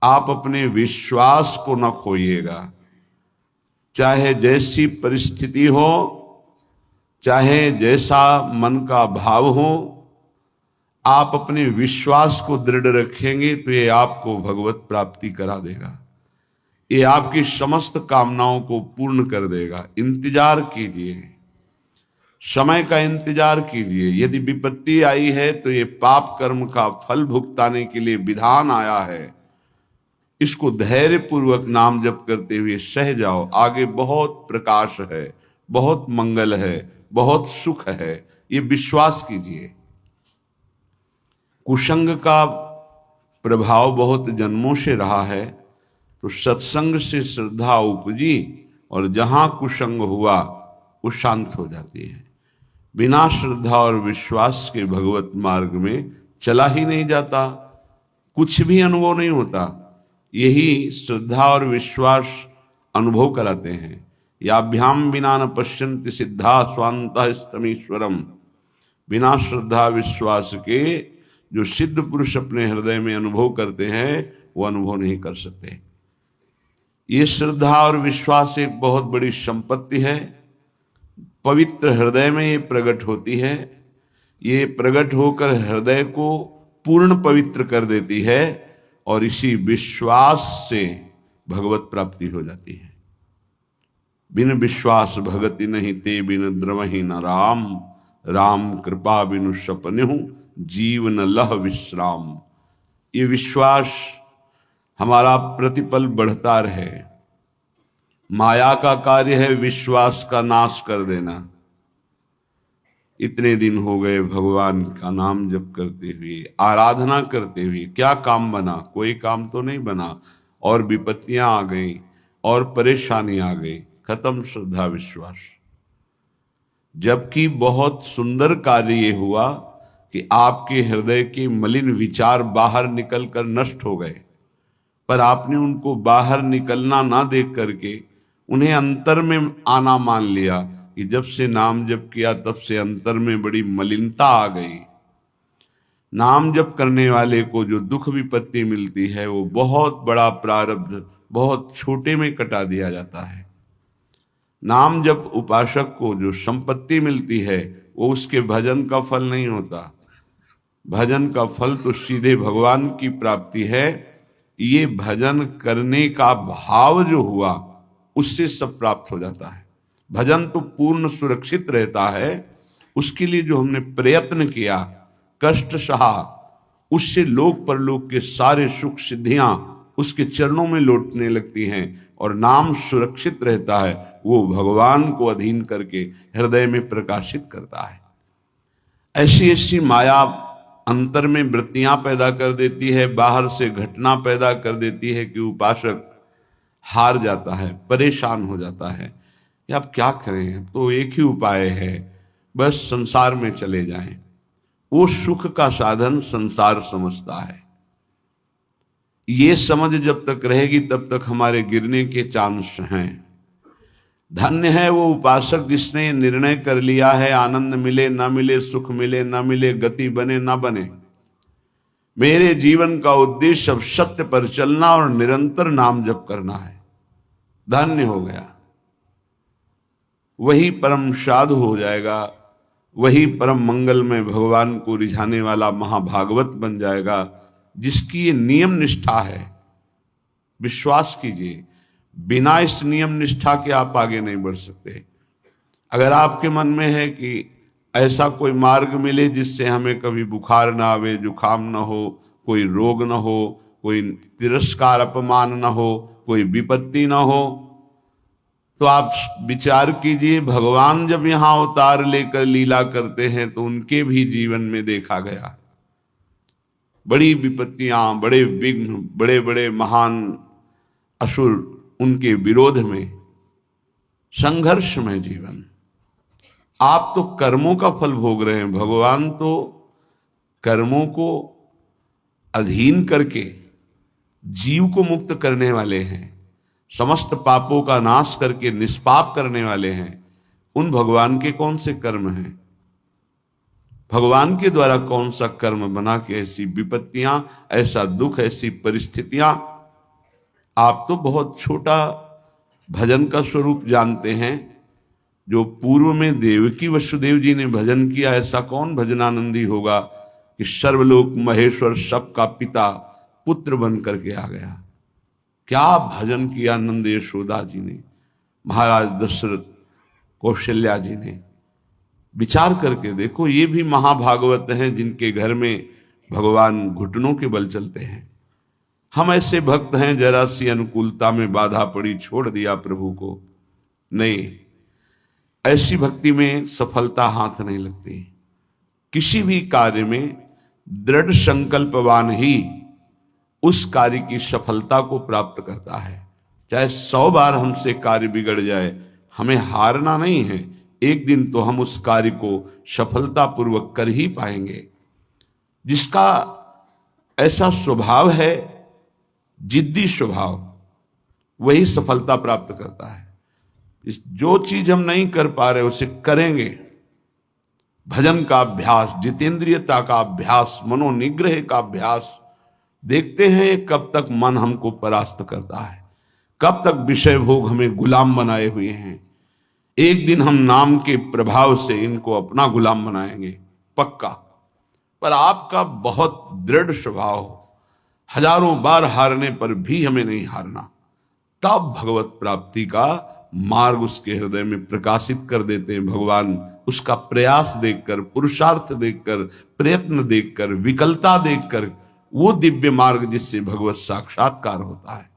आप अपने विश्वास को न खोइएगा। चाहे जैसी परिस्थिति हो, चाहे जैसा मन का भाव हो, आप अपने विश्वास को दृढ़ रखेंगे तो ये आपको भगवत प्राप्ति करा देगा। ये आपकी समस्त कामनाओं को पूर्ण कर देगा। इंतजार कीजिए, समय का इंतजार कीजिए। यदि विपत्ति आई है तो ये पाप कर्म का फल भुगताने के लिए विधान आया है। इसको धैर्य पूर्वक नाम जप करते हुए सह जाओ। आगे बहुत प्रकाश है, बहुत मंगल है, बहुत सुख है, ये विश्वास कीजिए। कुसंग का प्रभाव बहुत जन्मों से रहा है, तो सत्संग से श्रद्धा उपजी और जहां कुसंग हुआ वो शांत हो जाती है। बिना श्रद्धा और विश्वास के भगवत मार्ग में चला ही नहीं जाता, कुछ भी अनुभव नहीं होता। यही श्रद्धा और विश्वास अनुभव कराते हैं। याभ्याम बिना न पश्यन्ति सिद्धा स्वांतः स्तमीश्वरम। बिना श्रद्धा विश्वास के जो सिद्ध पुरुष अपने हृदय में अनुभव करते हैं वो अनुभव नहीं कर सकते। ये श्रद्धा और विश्वास एक बहुत बड़ी संपत्ति है। पवित्र हृदय में ये प्रकट होती है। ये प्रकट होकर हृदय को पूर्ण पवित्र कर देती है और इसी विश्वास से भगवत प्राप्ति हो जाती है। बिन विश्वास भगति नहीं ते बिन द्रवहि न राम। राम कृपा बिनु सपन्हु जीवन लह विश्राम। ये विश्वास हमारा प्रतिपल बढ़ता रहे। माया का कार्य है विश्वास का नाश कर देना। इतने दिन हो गए भगवान का नाम जप करते हुए, आराधना करते हुए, क्या काम बना? कोई काम तो नहीं बना, और विपत्तियां आ गई और परेशानी आ गई। खत्म श्रद्धा विश्वास। जबकि बहुत सुंदर कार्य ये हुआ कि आपके हृदय के मलिन विचार बाहर निकलकर नष्ट हो गए, पर आपने उनको बाहर निकलना ना देख करके उन्हें अंतर में आना मान लिया कि जब से नाम जप किया तब से अंतर में बड़ी मलिनता आ गई। नाम जप करने वाले को जो दुख विपत्ति मिलती है वो बहुत बड़ा प्रारब्ध बहुत छोटे में कटा दिया जाता है। नाम जप उपासक को जो संपत्ति मिलती है वो उसके भजन का फल नहीं होता। भजन का फल तो सीधे भगवान की प्राप्ति है। ये भजन करने का भाव जो हुआ उससे सब प्राप्त हो जाता है। भजन तो पूर्ण सुरक्षित रहता है। उसके लिए जो हमने प्रयत्न किया, कष्ट सहा, उससे लोक परलोक के सारे सुख सिद्धियां उसके चरणों में लौटने लगती हैं और नाम सुरक्षित रहता है। वो भगवान को अधीन करके हृदय में प्रकाशित करता है। ऐसी ऐसी माया अंतर में वृत्तियां पैदा कर देती है, बाहर से घटना पैदा कर देती है कि उपासक हार जाता है, परेशान हो जाता है कि अब क्या करें, तो एक ही उपाय है, बस संसार में चले जाएं। वो सुख का साधन संसार समझता है। ये समझ जब तक रहेगी तब तक हमारे गिरने के चांस हैं। धन्य है वो उपासक जिसने निर्णय कर लिया है, आनंद मिले ना मिले, सुख मिले ना मिले, गति बने ना बने, मेरे जीवन का उद्देश्य अब सत्य पर चलना और निरंतर नाम जप करना है। धन्य हो गया, वही परम साधु हो जाएगा, वही परम मंगल में भगवान को रिझाने वाला महाभागवत बन जाएगा, जिसकी ये नियम निष्ठा है। विश्वास कीजिए, बिना इस नियम निष्ठा के आप आगे नहीं बढ़ सकते। अगर आपके मन में है कि ऐसा कोई मार्ग मिले जिससे हमें कभी बुखार ना आवे, जुखाम ना हो, कोई रोग ना हो, कोई तिरस्कार अपमान ना हो, कोई विपत्ति ना हो, तो आप विचार कीजिए, भगवान जब यहां अवतार लेकर लीला करते हैं तो उनके भी जीवन में देखा गया बड़ी विपत्तियां, बड़े विघ्न, बड़े बड़े महान असुर उनके विरोध में, संघर्ष में जीवन। आप तो कर्मों का फल भोग रहे हैं, भगवान तो कर्मों को अधीन करके जीव को मुक्त करने वाले हैं, समस्त पापों का नाश करके निष्पाप करने वाले हैं। उन भगवान के कौन से कर्म हैं? भगवान के द्वारा कौन सा कर्म बना के ऐसी विपत्तियां, ऐसा दुख, ऐसी परिस्थितियां आप तो बहुत छोटा भजन का स्वरूप जानते हैं। जो पूर्व में देवकी वसुदेव जी ने भजन किया, ऐसा कौन भजनानंदी होगा कि सर्वलोक महेश्वर सबका पिता पुत्र बन करके आ गया। क्या भजन किया नंद यशोदा जी ने, महाराज दशरथ, कौशल्या जी ने। विचार करके देखो, ये भी महाभागवत हैं जिनके घर में भगवान घुटनों के बल चलते हैं। हम ऐसे भक्त हैं, जरा सी अनुकूलता में बाधा पड़ी छोड़ दिया प्रभु को। नहीं, ऐसी भक्ति में सफलता हाथ नहीं लगती। किसी भी कार्य में दृढ़ संकल्पवान ही उस कार्य की सफलता को प्राप्त करता है। चाहे 100 बार हमसे कार्य बिगड़ जाए, हमें हारना नहीं है। एक दिन तो हम उस कार्य को सफलतापूर्वक कर ही पाएंगे। जिसका ऐसा स्वभाव है, जिद्दी स्वभाव, वही सफलता प्राप्त करता है। जो चीज हम नहीं कर पा रहे उसे करेंगे। भजन का अभ्यास, जितेंद्रियता का अभ्यास, मनोनिग्रह का अभ्यास। देखते हैं कब तक मन हमको परास्त करता है, कब तक विषय भोग हमें गुलाम बनाए हुए हैं। एक दिन हम नाम के प्रभाव से इनको अपना गुलाम बनाएंगे, पक्का। पर आपका बहुत दृढ़ स्वभाव, हजारों बार हारने पर भी हमें नहीं हारना, तब भगवत प्राप्ति का मार्ग उसके हृदय में प्रकाशित कर देते हैं भगवान। उसका प्रयास देखकर, पुरुषार्थ देखकर, प्रयत्न देखकर, विकलता देखकर, वो दिव्य मार्ग जिससे भगवत साक्षात्कार होता है।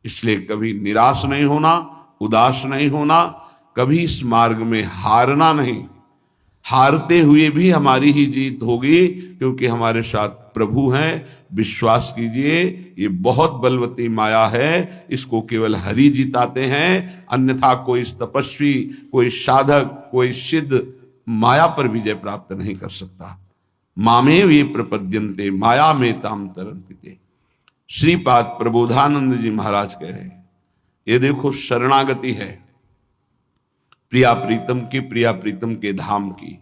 इसलिए कभी निराश नहीं होना, उदास नहीं होना, कभी इस मार्ग में हारना नहीं। हारते हुए भी हमारी ही जीत होगी, क्योंकि हमारे साथ प्रभु हैं। विश्वास कीजिए, ये बहुत बलवती माया है, इसको केवल हरि जिताते हैं। अन्यथा कोई तपस्वी, कोई साधक, कोई सिद्ध माया पर विजय प्राप्त नहीं कर सकता। मामेव ये प्रपद्यन्ते माया में ताम तरन्ति। श्रीपाद प्रबोधानंद जी महाराज कह रहे हैं, ये देखो शरणागति है प्रिया प्रीतम की, प्रिया प्रीतम के धाम की।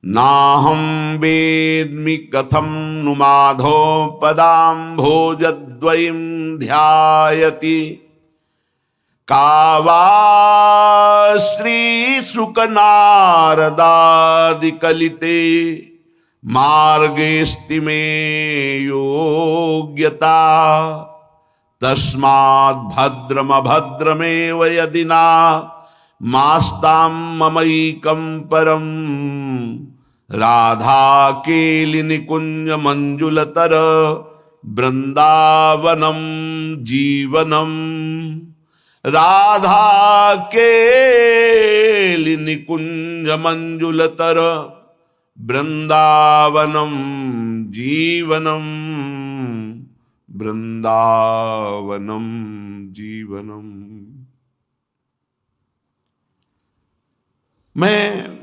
नाहं वेद्मि कथं नु माधो पदाम्भोजद्वयं ध्यायति। का वा श्रीशुकनारदादिकलिते मार्गेऽस्ति मे योग्यता। तस्माद् भद्रमभद्रमेव यदि न मास्तां ममैकं परं। राधा केलि निकुंज मंजुलतर वृंदावनम जीवनम। राधा केलि निकुंज मंजुलतर वृंदावनम जीवनम। वृंदावनम जीवनम। मैं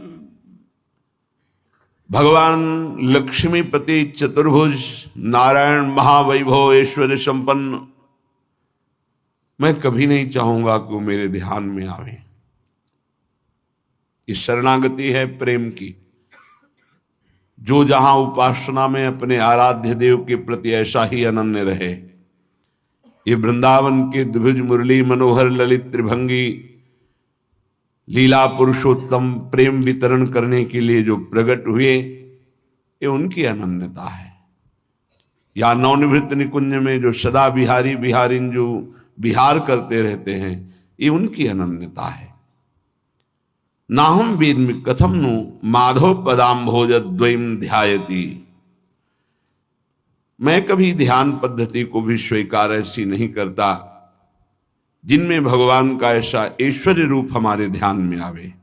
भगवान लक्ष्मीपति चतुर्भुज नारायण महावैभव ऐश्वर्य संपन्न, मैं कभी नहीं चाहूंगा कि वो मेरे ध्यान में आवे। ये शरणागति है प्रेम की। जो जहां उपासना में अपने आराध्य देव के प्रति ऐसा ही अनन्य रहे। ये वृंदावन के द्विभुज मुरली मनोहर ललित त्रिभंगी लीला पुरुषोत्तम प्रेम वितरण करने के लिए जो प्रकट हुए, ये उनकी अनन्यता है। या नवनिवृत्त निकुंज में जो सदा बिहारी बिहारिन जो विहार करते रहते हैं, ये उनकी अनन्यता है। नाहं वेद्मि कथं नु माधव पदाम्भोजद्वयं ध्यायति। मैं कभी ध्यान पद्धति को भी स्वीकार ऐसी नहीं करता जिनमें भगवान का ऐसा ऐश्वर्य रूप हमारे ध्यान में आवे।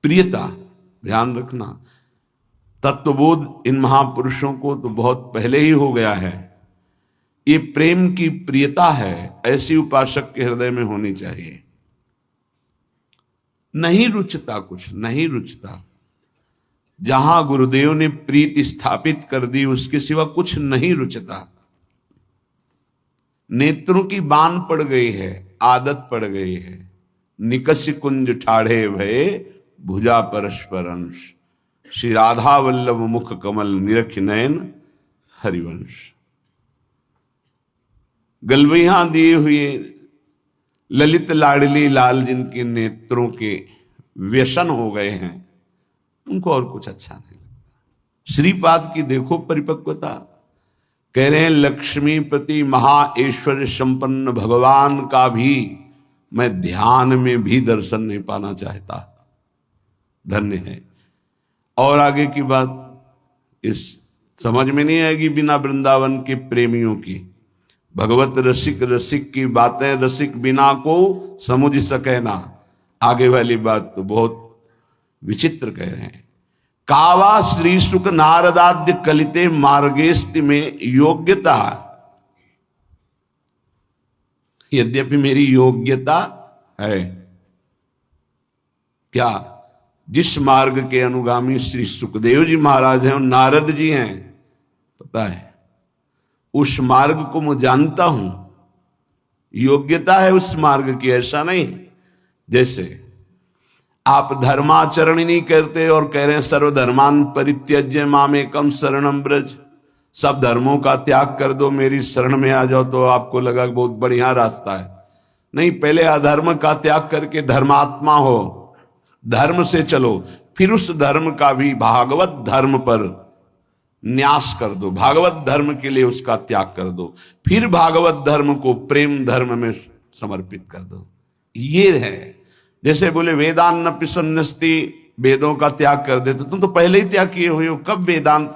प्रियता, ध्यान रखना, तत्वबोध इन महापुरुषों को तो बहुत पहले ही हो गया है। ये प्रेम की प्रियता है, ऐसी उपासक के हृदय में होनी चाहिए। नहीं रुचता, कुछ नहीं रुचता। जहां गुरुदेव ने प्रीति स्थापित कर दी, उसके सिवा कुछ नहीं रुचता। नेत्रों की बान पड़ गई है, आदत पड़ गई है। निकस कुंज ठाढ़े भये भुजा परस्पर अंश। श्री राधा वल्लभ मुख कमल निरख नयन हरिवंश। गलवैया दिए हुए ललित लाडली लाल जिनके नेत्रों के व्यसन हो गए हैं, उनको और कुछ अच्छा नहीं लगता। श्रीपाद की देखो परिपक्वता, कह रहे हैं लक्ष्मीपति महाऐश्वर्य संपन्न भगवान का भी मैं ध्यान में भी दर्शन नहीं पाना चाहता, धन्य है। और आगे की बात इस समझ में नहीं आएगी बिना वृंदावन के प्रेमियों की। भगवत रसिक रसिक की बातें रसिक बिना को समझ सके ना। आगे वाली बात तो बहुत विचित्र कह रहे हैं। कावा श्री सुख नारदाद्य कलिते मार्गेस्ति में योग्यता, यद्यपि मेरी योग्यता है क्या, जिस मार्ग के अनुगामी श्री सुखदेव जी महाराज हैं और नारद जी हैं, पता है उस मार्ग को मैं जानता हूं, योग्यता है उस मार्ग की। ऐसा नहीं जैसे आप धर्माचरण ही नहीं करते और कह रहे हैं सर्वधर्मान परित्यज्य मामेकम शरणम ब्रज, सब धर्मों का त्याग कर दो मेरी शरण में आ जाओ, तो आपको लगा बहुत बढ़िया रास्ता है। नहीं, पहले अधर्म का त्याग करके धर्मात्मा हो, धर्म से चलो, फिर उस धर्म का भी भागवत धर्म पर न्यास कर दो, भागवत धर्म के लिए उसका त्याग कर दो, फिर भागवत धर्म को प्रेम धर्म में समर्पित कर दो। ये है जैसे बोले वेदांत न पिसन्नस्ति, वेदों का त्याग कर दे, तो तुम तो पहले ही त्याग किए हुए हो, कब वेदांत,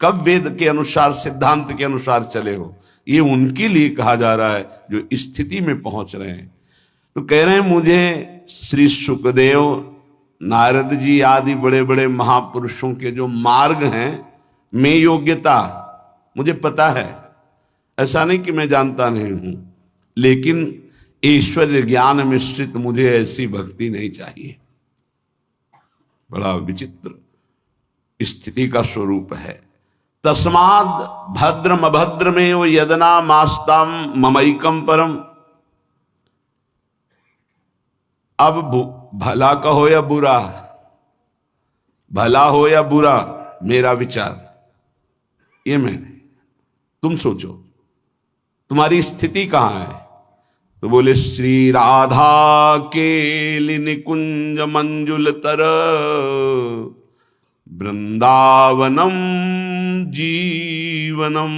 कब वेद के अनुसार सिद्धांत के अनुसार चले हो। ये उनके लिए कहा जा रहा है जो स्थिति में पहुंच रहे हैं। तो कह रहे हैं मुझे श्री सुखदेव नारद जी आदि बड़े बड़े महापुरुषों के जो मार्ग हैं में योग्यता मुझे पता है, ऐसा नहीं कि मैं जानता नहीं हूं, लेकिन ऐश्वर्य ज्ञान मिश्रित मुझे ऐसी भक्ति नहीं चाहिए। बड़ा विचित्र स्थिति का स्वरूप है। तस्माद भद्रम अभद्र में वो यदना मास्ताम ममैकम परम। अब भला कहो या बुरा, भला हो या बुरा, मेरा विचार ये मैंने, तुम सोचो तुम्हारी स्थिति कहां है। तो बोले श्री राधा के निकुंज मंजुल तर वृंदावनम जीवनम।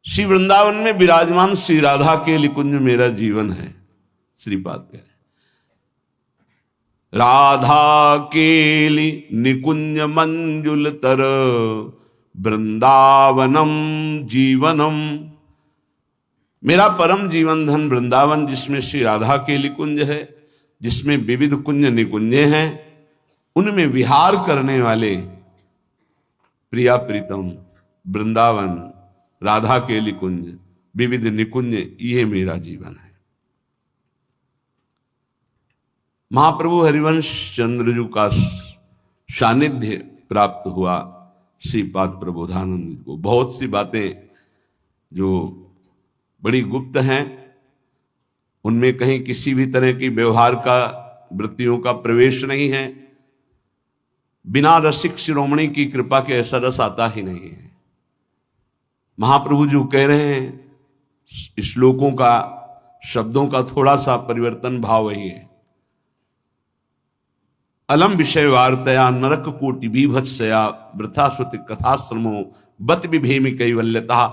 श्री वृंदावन में विराजमान श्री राधा के निकुंज मेरा जीवन है। श्रीपाद कह राधा केली निकुंज मंजुल तर वृंदावनम जीवनम। मेरा परम जीवन धन वृंदावन, जिसमें श्री राधा के निकुंज है, जिसमें विविध कुंज निकुंजे हैं, उनमें विहार करने वाले प्रिया प्रीतम वृंदावन, राधा के निकुंज, विविध निकुंज, ये मेरा जीवन है। महाप्रभु हरिवंश चंद्रजू का सानिध्य प्राप्त हुआ श्रीपाद प्रबोधानंद को। बहुत सी बातें जो बड़ी गुप्त हैं, उनमें कहीं किसी भी तरह की व्यवहार का, वृत्तियों का प्रवेश नहीं है। बिना रसिक शिरोमणि की कृपा के ऐसा रस आता ही नहीं है। महाप्रभु जो कह रहे हैं श्लोकों का, शब्दों का थोड़ा सा परिवर्तन, भाव वही है। अलम विषय वार्तया नरक कोटि बीभत्सया वृथा श्रुति कथाश्रमो बत विभेमि कैवल्यता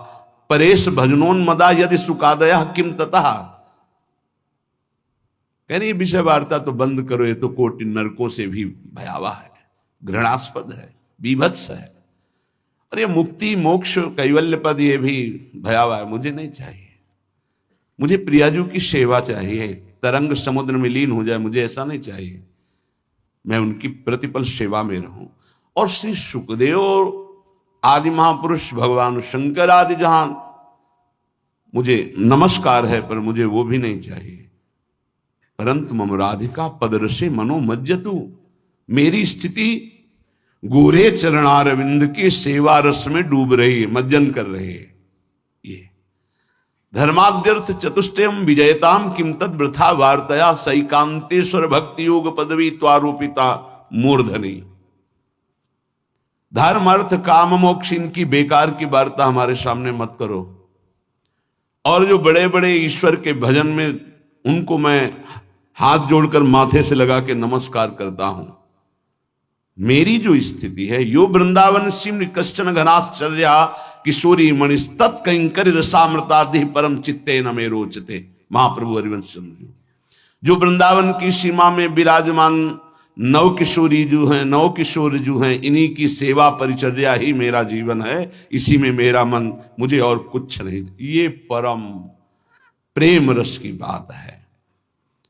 परेश भजनोन्मदा यदि सुकादया किम ततः। कह रही विषय वार्ता तो बंद करो, ये तो कोटि नरकों से भी भयावह है, घृणास्पद है, बीभत्स है। और ये मुक्ति मोक्ष कैवल्य पद ये भी भयावह है, मुझे नहीं चाहिए। मुझे प्रियाजू की सेवा चाहिए, तरंग समुद्र में लीन हो जाए, मुझे ऐसा नहीं चाहिए। मैं उनकी प्रतिपल सेवा में रहूं। और श्री सुखदेव आदि महापुरुष, भगवान शंकर आदि जहां मुझे नमस्कार है, पर मुझे वो भी नहीं चाहिए। परंतु मम राधिका पदरसे मनोमज्जतु, मेरी स्थिति गोरे चरणारविंद के सेवा रस में डूब रही है, मज्जन कर रही है। ये धर्माद्यर्थ चतुष्टयम विजयताम किम तद वृथा वार्तया सैकांतेश्वर भक्ति योग पदवी त्वारोपिता मूर्धनी। धर्म अर्थ काम मोक्ष, इनकी बेकार की वार्ता हमारे सामने मत करो। और जो बड़े बड़े ईश्वर के भजन में, उनको मैं हाथ जोड़कर माथे से लगा के नमस्कार करता हूं। मेरी जो स्थिति है, यो वृंदावन सिमृ कश्चन घनाश्चर्या किशोरी मणिस्तत् कंकर रसामृतादि परम चित्ते न मे रोचते। महाप्रभु हरिवंश चंद्र जो वृंदावन की सीमा में विराजमान नव किशोरी जो हैं, नव किशोर जो हैं, इन्हीं की सेवा परिचर्या ही मेरा जीवन है, इसी में मेरा मन, मुझे और कुछ नहीं। ये परम प्रेम रस की बात है।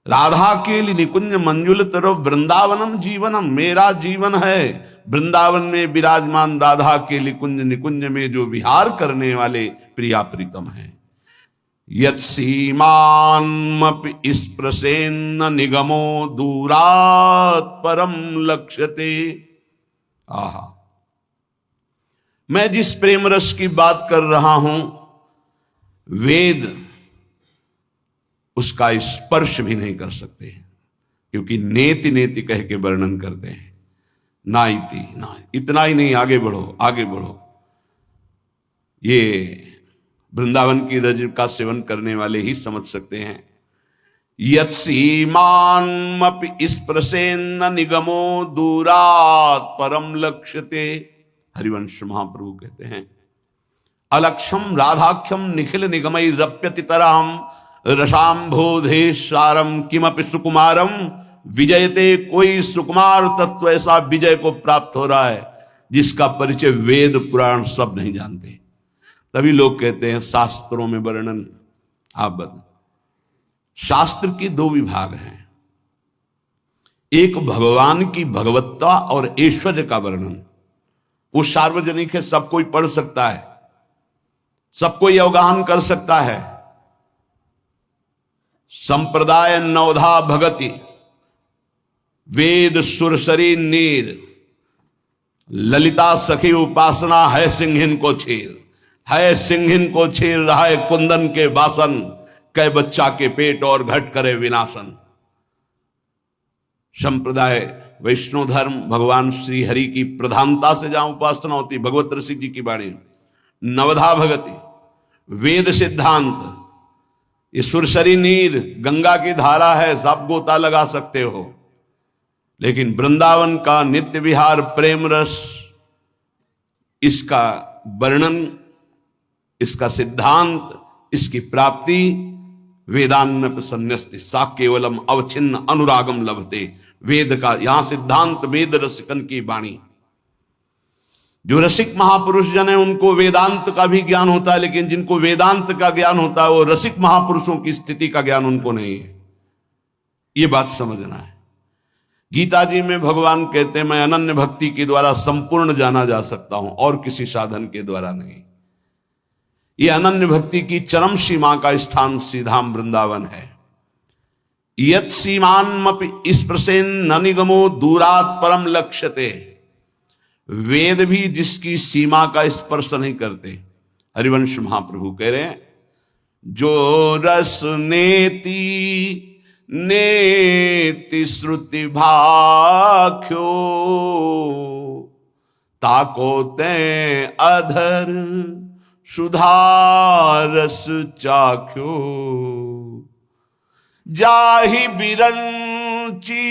राधा के लिए निकुंज मंजुल तरफ वृंदावनम जीवनम, मेरा जीवन है वृंदावन में विराजमान राधा के निकुंज, निकुंज में जो विहार करने वाले प्रिया प्रीतम है। यत् सीमान्मपि स्पृशेन्न निगमो दूरात् परम लक्ष्यते। आहा, मैं जिस प्रेम रस की बात कर रहा हूं, वेद उसका स्पर्श भी नहीं कर सकते, क्योंकि नेति नेति कह के वर्णन करते हैं। ना इति, ना इतना ही नहीं, आगे बढ़ो, आगे बढ़ो। ये वृंदावन की रज का सेवन करने वाले ही समझ सकते हैं। यत् सीमान्मपि स्पृशेन्न निगमो दूरात् परम लक्ष्यते। हरिवंश महाप्रभु कहते हैं, अलक्षम राधाख्यम निखिल निगमई रप्यति तरहम रसाम्भोधेशारम किमपि सुकुमारम विजयते। कोई सुकुमार तत्व ऐसा विजय को प्राप्त हो रहा है जिसका परिचय वेद पुराण सब नहीं जानते। तभी लोग कहते हैं शास्त्रों में वर्णन। आप बता, शास्त्र के दो विभाग हैं, एक भगवान की भगवत्ता और ऐश्वर्य का वर्णन। वो सार्वजनिक है, सब कोई पढ़ सकता है, सब कोई अवगाहन कर सकता है। संप्रदाय नवधा भगति वेद सुरसरी नीर, ललिता सखी उपासना है सिंहिन को छीर। है सिंहिन को छीर रहा है कुंदन के बासन, कै बच्चा के पेट और घट करे विनाशन। संप्रदाय वैष्णव धर्म, भगवान श्री हरि की प्रधानता से जहां उपासना होती, भगवत ऋषि जी की वाणी। नवधा भगति वेद सिद्धांत, ये सुरसरी नीर गंगा की धारा है, सब गोता लगा सकते हो। लेकिन वृंदावन का नित्य विहार प्रेम रस, इसका वर्णन, इसका सिद्धांत, इसकी प्राप्ति वेदान्न संन्यस्ति सा केवलम अवच्छिन्न अनुरागम लभते। वेद का यहां सिद्धांत, वेद रसिकन की वाणी। जो रसिक महापुरुष जन है उनको वेदांत का भी ज्ञान होता है, लेकिन जिनको वेदांत का ज्ञान होता है वो रसिक महापुरुषों की स्थिति का ज्ञान उनको नहीं है। ये बात समझना है। गीता जी में भगवान कहते हैं, मैं अनन्य भक्ति के द्वारा संपूर्ण जाना जा सकता हूं और किसी साधन के द्वारा नहीं। ये अनन्य भक्ति की चरम सीमा का स्थान श्रीधाम वृंदावन है। यत् सीमान्मपि स्पृशेन्न निगमो दूरात् परम लक्ष्यते। वेद भी जिसकी सीमा का स्पर्श नहीं करते। हरिवंश महाप्रभु कह रहे हैं, जो रस नेति नेति श्रुति भाख्यो ताको ते अधर सुधारस चाख्यो। जाहि बिरंची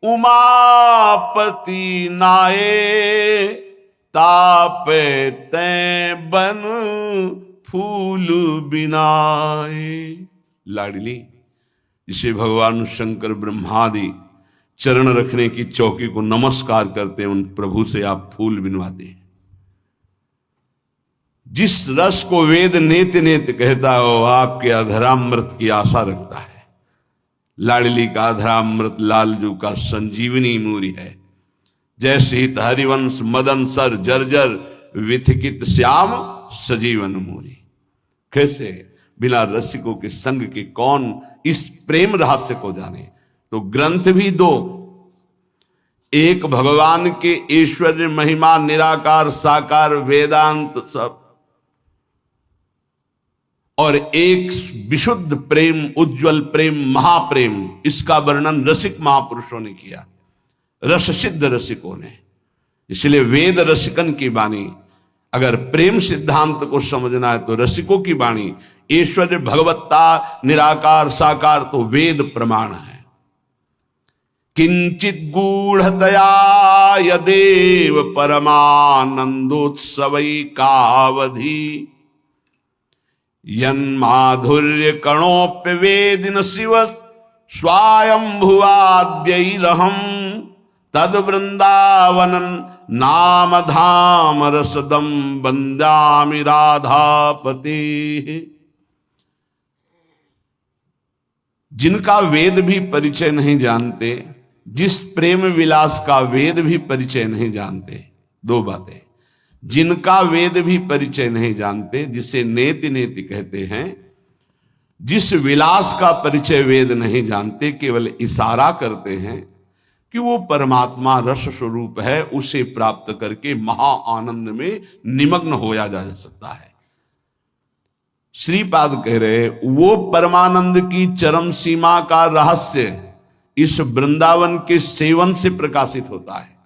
उमापति नाये तापे ते बन फूल बिनाए। लाडली, जिसे भगवान शंकर ब्रह्मादि चरण रखने की चौकी को नमस्कार करते हैं, उन प्रभु से आप फूल बिनवाते हैं। जिस रस को वेद नेत नेत कहता है वो आपके अधरामृत की आशा रखता है। लाडली का अधरामृत लालजू का संजीवनी मूरी है। जैसे हित हरिवंश मदन सर जर्जर विथिकित श्याम सजीवन मूरी। कैसे बिना रसिकों के संग के कौन इस प्रेम रहस्य को जाने। तो ग्रंथ भी दो, एक भगवान के ऐश्वर्य महिमा निराकार साकार वेदांत सब, और एक विशुद्ध प्रेम उज्जवल प्रेम महाप्रेम, इसका वर्णन रसिक महापुरुषों ने किया, रस सिद्ध रसिकों ने। इसलिए वेद रसिकन की वाणी, अगर प्रेम सिद्धांत को समझना है तो रसिकों की वाणी, ऐश्वर्य भगवत्ता निराकार साकार तो वेद प्रमाण है। किंचित गूढ़तया यदेव परमानंदोत्सवैकावधि यन्माधुर्य कणोप्य वेदिन शिव स्वायंभुवाद्यैरहं तद वृंदावनन नाम धाम रसदम वंदामि राधापते। जिनका वेद भी परिचय नहीं जानते, जिस प्रेम विलास का वेद भी परिचय नहीं जानते, दो बातें, जिनका वेद भी परिचय नहीं जानते, जिसे नेति नेति कहते हैं, जिस विलास का परिचय वेद नहीं जानते, केवल इशारा करते हैं कि वो परमात्मा रस स्वरूप है, उसे प्राप्त करके महा आनंद में निमग्न होया जा सकता है। श्रीपाद कह रहे वो परमानंद की चरम सीमा का रहस्य इस वृंदावन के सेवन से प्रकाशित होता है।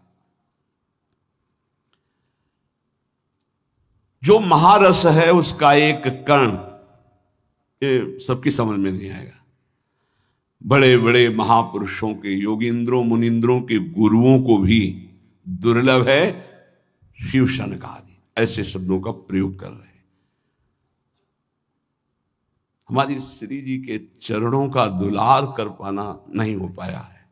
जो महारस है उसका एक कण, ये सबकी समझ में नहीं आएगा। बड़े बड़े महापुरुषों के, योगींद्रों मुनिंद्रों के गुरुओं को भी दुर्लभ है शिव शनकादि ऐसे शब्दों का प्रयोग कर रहे हैं। हमारी श्री जी के चरणों का दुलार कर पाना नहीं हो पाया है।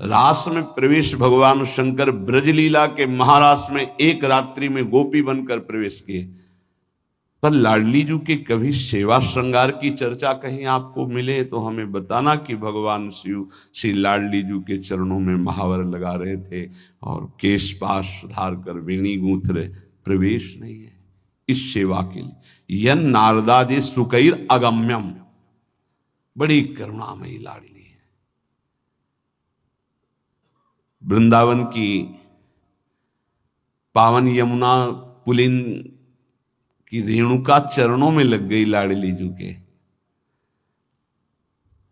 रास में प्रवेश भगवान शंकर ब्रजलीला के महारास में एक रात्रि में गोपी बनकर प्रवेश किए, पर लाडली जी के कभी सेवा श्रृंगार की चर्चा कहीं आपको मिले तो हमें बताना कि भगवान शिव श्री लाडली जी के चरणों में महावर लगा रहे थे और केश पाश सुधार कर वेणी गूंथ रहे। प्रवेश नहीं है इस सेवा के लिए। यन नारदादि सुकैर अगम्यम, बड़ी करुणामयी लाडली है। वृंदावन की पावन यमुना पुलिन की रेणुका चरणों में लग गई लाडली जू के।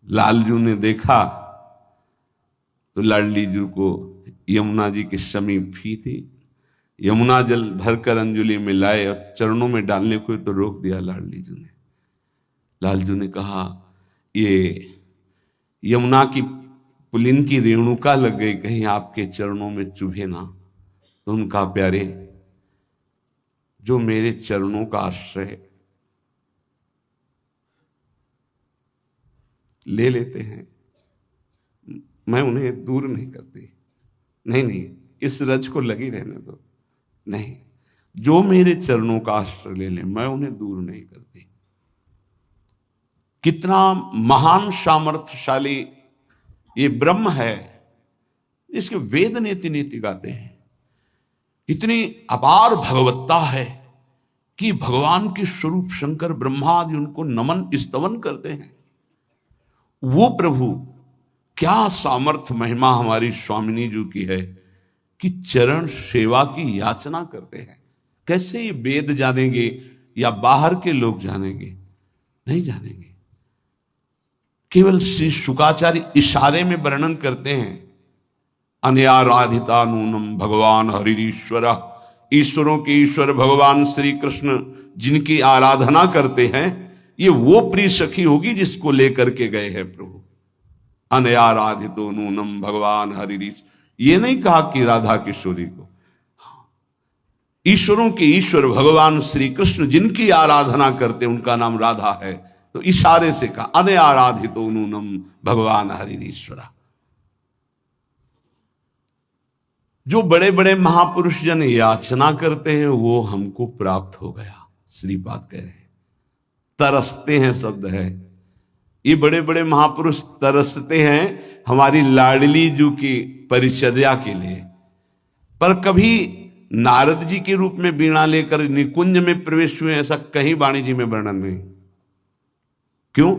लालजू ने देखा तो लाडली जू को यमुना जी के समीप ही थी, यमुना जल भरकर अंजुलि में लाए और चरणों में डालने को तो रोक दिया लाडली जू ने। लालजू ने कहा ये यमुना की पुलिन की रेणुका लग गई, कहीं आपके चरणों में चुभे ना। तो उनका प्यारे, जो मेरे चरणों का आश्रय ले लेते हैं मैं उन्हें दूर नहीं करती। नहीं, इस रज को लगी रहने दो। नहीं, जो मेरे चरणों का आश्रय ले ले मैं उन्हें दूर नहीं करती। कितना महान सामर्थ्यशाली ये ब्रह्म है जिसके वेद नेति नेति गाते हैं। इतनी अपार भगवत्ता है कि भगवान के स्वरूप शंकर ब्रह्मा आदि उनको नमन स्तवन करते हैं। वो प्रभु, क्या सामर्थ्य महिमा हमारी स्वामिनी जी की है कि चरण सेवा की याचना करते हैं। कैसे ये वेद जानेंगे या बाहर के लोग जानेंगे? नहीं जानेंगे। केवल श्री शुकाचार्य इशारे में वर्णन करते हैं, अनयाराधिता नूनम भगवान हरिश्वर। ईश्वरों के ईश्वर भगवान श्री कृष्ण जिनकी आराधना करते हैं, ये वो प्रिय सखी होगी जिसको लेकर के गए हैं प्रभु। अनयाराधितो नूनम भगवान हरिश्वर, ये नहीं कहा कि राधा किशोरी को। ईश्वरों के ईश्वर भगवान श्री कृष्ण जिनकी आराधना करते उनका नाम राधा है, तो इशारे से कहा अनयाराधितो नूनम भगवान हरिश्वरा। जो बड़े बड़े महापुरुष जन याचना करते हैं वो हमको प्राप्त हो गया। श्रीपाद कह रहे हैं, तरसते हैं शब्द है। ये बड़े बड़े महापुरुष तरसते हैं हमारी लाडली जू की परिचर्या के लिए, पर कभी नारद जी के रूप में वीणा लेकर निकुंज में प्रवेश हुए ऐसा कहीं वाणी जी में वर्णन नहीं। क्यों?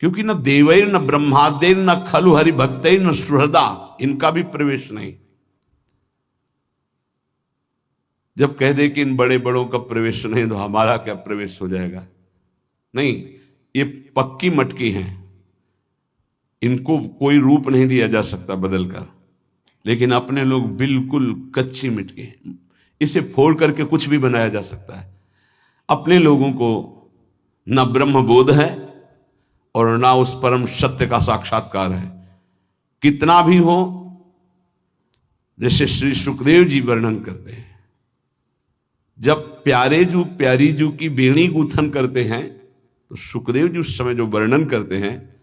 क्योंकि न देवै न ब्रह्मादे न खलु हरि भक्तै न सुहृदा, इनका भी प्रवेश नहीं। जब कह दे कि इन बड़े बड़ों का प्रवेश नहीं तो हमारा क्या प्रवेश हो जाएगा? नहीं, ये पक्की मटकी हैं, इनको कोई रूप नहीं दिया जा सकता बदलकर। लेकिन अपने लोग बिल्कुल कच्ची मिटकी हैं, इसे फोड़ करके कुछ भी बनाया जा सकता है। अपने लोगों को न ब्रह्म बोध है और ना उस परम सत्य का साक्षात्कार है। कितना भी हो, जैसे श्री सुखदेव जी वर्णन करते हैं, जब प्यारे जू प्यारी जू की बेणी गुथन करते हैं तो सुखदेव जी उस समय जो वर्णन करते हैं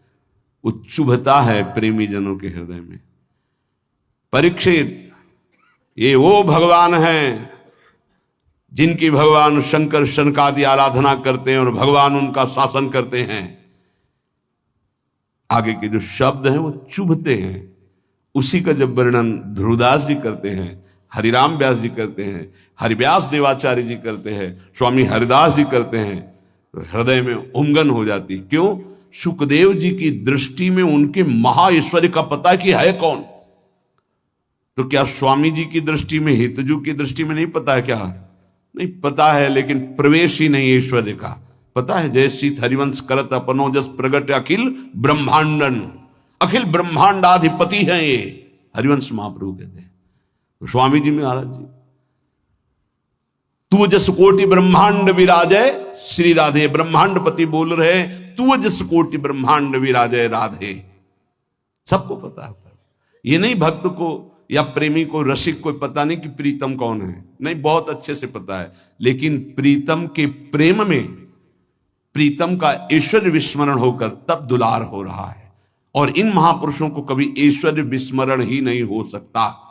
वो चुभता है प्रेमी जनों के हृदय में। परीक्षित, ये वो भगवान हैं जिनकी भगवान शंकर शनकादि आराधना करते हैं और भगवान उनका शासन करते हैं। आगे के जो शब्द हैं वो चुभते हैं। उसी का जब वर्णन ध्रुवदास जी करते हैं, हरिराम व्यास जी करते हैं, हरिव्यास देवाचार्य जी करते हैं, स्वामी हरिदास जी करते हैं, तो हृदय में उमगन हो जाती। क्यों? सुखदेव जी की दृष्टि में उनके महाईश्वर्य का पता कि है कौन। तो क्या स्वामी जी की दृष्टि में, हितजू की दृष्टि में नहीं पता है? क्या नहीं पता है, लेकिन प्रवेश ही नहीं ईश्वर्य का। पता है, जय सीत हरिवंश करत अपनो जस प्रगट अखिल ब्रह्मांडन, अखिल ब्रह्मांडाधिपति हैं ये, हरिवंश महाप्रभु कहते हैं। तो स्वामी जी महाराज जी, तू जस कोटि ब्रह्मांड विराजय श्री राधे, ब्रह्मांडपति बोल रहे, तू जस कोटि ब्रह्मांड विराजय राधे। सबको पता है। ये नहीं भक्त को या प्रेमी को, रसिक को पता नहीं कि प्रीतम कौन है, नहीं, बहुत अच्छे से पता है। लेकिन प्रीतम के प्रेम में प्रीतम का ऐश्वर्य विस्मरण होकर तब दुलार हो रहा है। और इन महापुरुषों को कभी ऐश्वर्य विस्मरण ही नहीं हो सकता।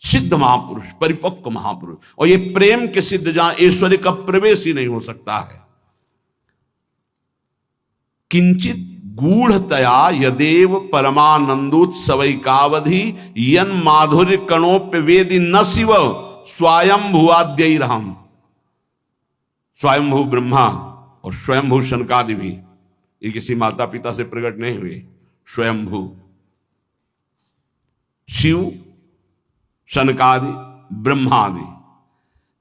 सिद्ध महापुरुष, परिपक्व महापुरुष, और ये प्रेम के सिद्ध जहां ऐश्वर्य का प्रवेश ही नहीं हो सकता है। किंचित गूढ़तया यदेव परमानंदोत्सवैकावधि यन माधुर्य कणोप्य वेदि न शिव स्वयंभुवाद्यैरहम्। स्वयंभू ब्रह्मा और स्वयंभू शनकादि भी ये किसी माता पिता से प्रकट नहीं हुए। स्वयंभू शिव, शनकादि, ब्रह्मादि,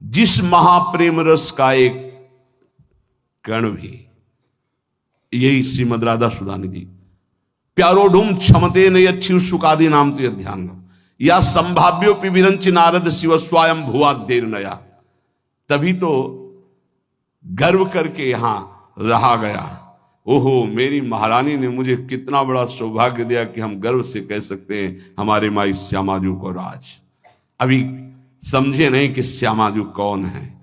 जिस महाप्रेम रस का एक कण भी, यही श्रीमद राधा सुधानिधि प्यारो ढूम क्षमते न यच्छिव सुकादि नाम तो ध्यान या संभाव्योपि विरंच नारद शिव स्वयं भुवाद्यैर नया। तभी तो गर्व करके यहां रहा गया। ओहो, मेरी महारानी ने मुझे कितना बड़ा सौभाग्य दिया कि हम गर्व से कह सकते हैं हमारे माई श्यामाजू को राज। अभी समझे नहीं कि श्यामाजू कौन है।